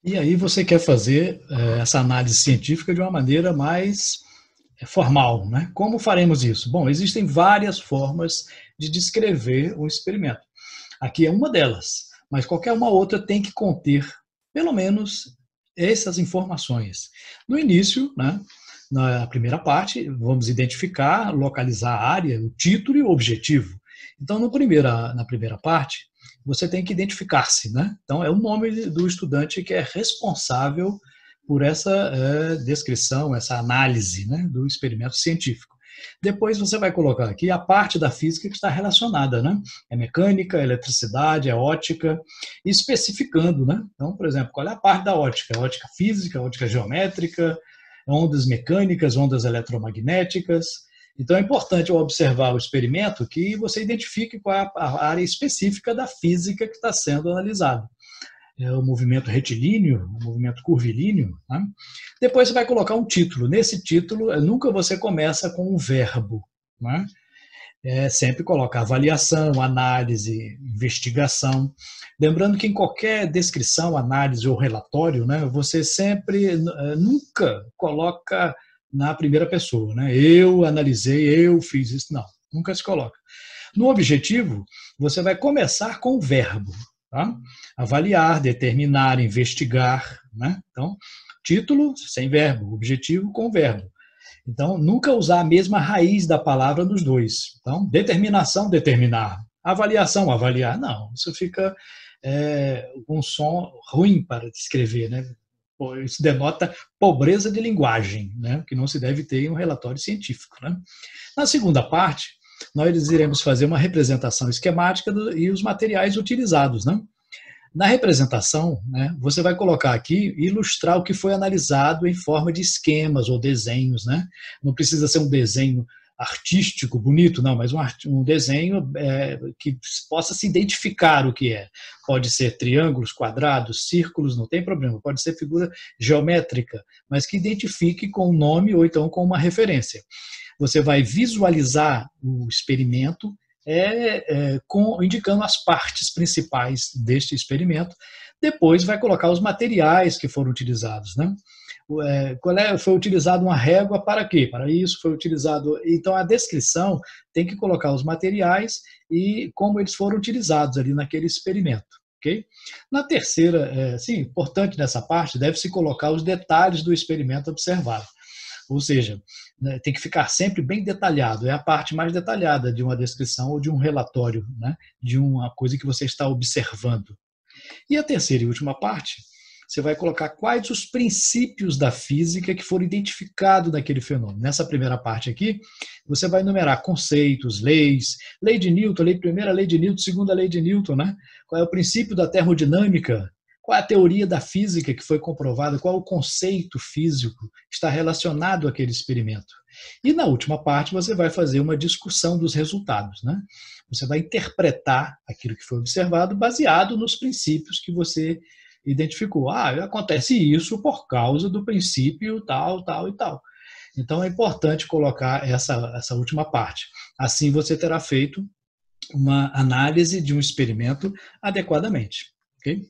E aí você quer fazer essa análise científica de uma maneira mais formal, né? Como faremos isso? Bom, existem várias formas de descrever um experimento. Aqui é uma delas, mas qualquer uma outra tem que conter, pelo menos, essas informações. No início, né, na primeira parte, vamos identificar, localizar a área, o título e o objetivo. Então, na primeira parte, você tem que identificar-se, né? Então, é o nome do estudante que é responsável por essa descrição, essa análise, né, do experimento científico. Depois você vai colocar aqui a parte da física que está relacionada, né? É mecânica, é eletricidade, é ótica, especificando, né? Então, por exemplo, qual é a parte da ótica? Ótica física, ótica geométrica, ondas mecânicas, ondas eletromagnéticas. Então é importante ao observar o experimento que você identifique qual é a área específica da física que está sendo analisada. É o movimento retilíneo, o movimento curvilíneo. Né? Depois você vai colocar um título. Nesse título, nunca você começa com um verbo. Né? Sempre coloca avaliação, análise, investigação. Lembrando que em qualquer descrição, análise ou relatório, né, você sempre, nunca coloca na primeira pessoa. Né? Eu analisei, eu fiz isso. Não, nunca se coloca. No objetivo, você vai começar com o verbo. Tá? Avaliar, determinar, investigar. Né? Então, título sem verbo, objetivo com verbo. Então, nunca usar a mesma raiz da palavra nos dois. Então, determinação, determinar. Avaliação, avaliar. Não, isso fica um som ruim para descrever, né? Isso denota pobreza de linguagem, né? Que não se deve ter em um relatório científico. Né? Na segunda parte, nós iremos fazer uma representação esquemática e os materiais utilizados. Né? Na representação, né, você vai colocar aqui, ilustrar o que foi analisado em forma de esquemas ou desenhos. Né? Não precisa ser um desenho artístico, bonito, não, mas um desenho que possa se identificar o que é. Pode ser triângulos, quadrados, círculos, não tem problema. Pode ser figura geométrica, mas que identifique com um nome ou então com uma referência. Você vai visualizar o experimento indicando as partes principais deste experimento. Depois vai colocar os materiais que foram utilizados. Né? Foi utilizado uma régua para quê? Para isso foi utilizado. Então a descrição tem que colocar os materiais e como eles foram utilizados ali naquele experimento. Okay? Na terceira, importante nessa parte, deve-se colocar os detalhes do experimento observado. Ou seja, né, tem que ficar sempre bem detalhado. É a parte mais detalhada de uma descrição ou de um relatório, né, de uma coisa que você está observando. E a terceira e última parte, você vai colocar quais os princípios da física que foram identificados naquele fenômeno. Nessa primeira parte aqui, você vai enumerar conceitos, leis, lei de Newton, primeira lei de Newton, segunda lei de Newton, né? Qual é o princípio da termodinâmica, qual é a teoria da física que foi comprovada, qual é o conceito físico que está relacionado àquele experimento. E na última parte você vai fazer uma discussão dos resultados. Né? Você vai interpretar aquilo que foi observado baseado nos princípios que você identificou. Acontece isso por causa do princípio tal, tal e tal. Então é importante colocar essa última parte. Assim você terá feito uma análise de um experimento adequadamente. Ok?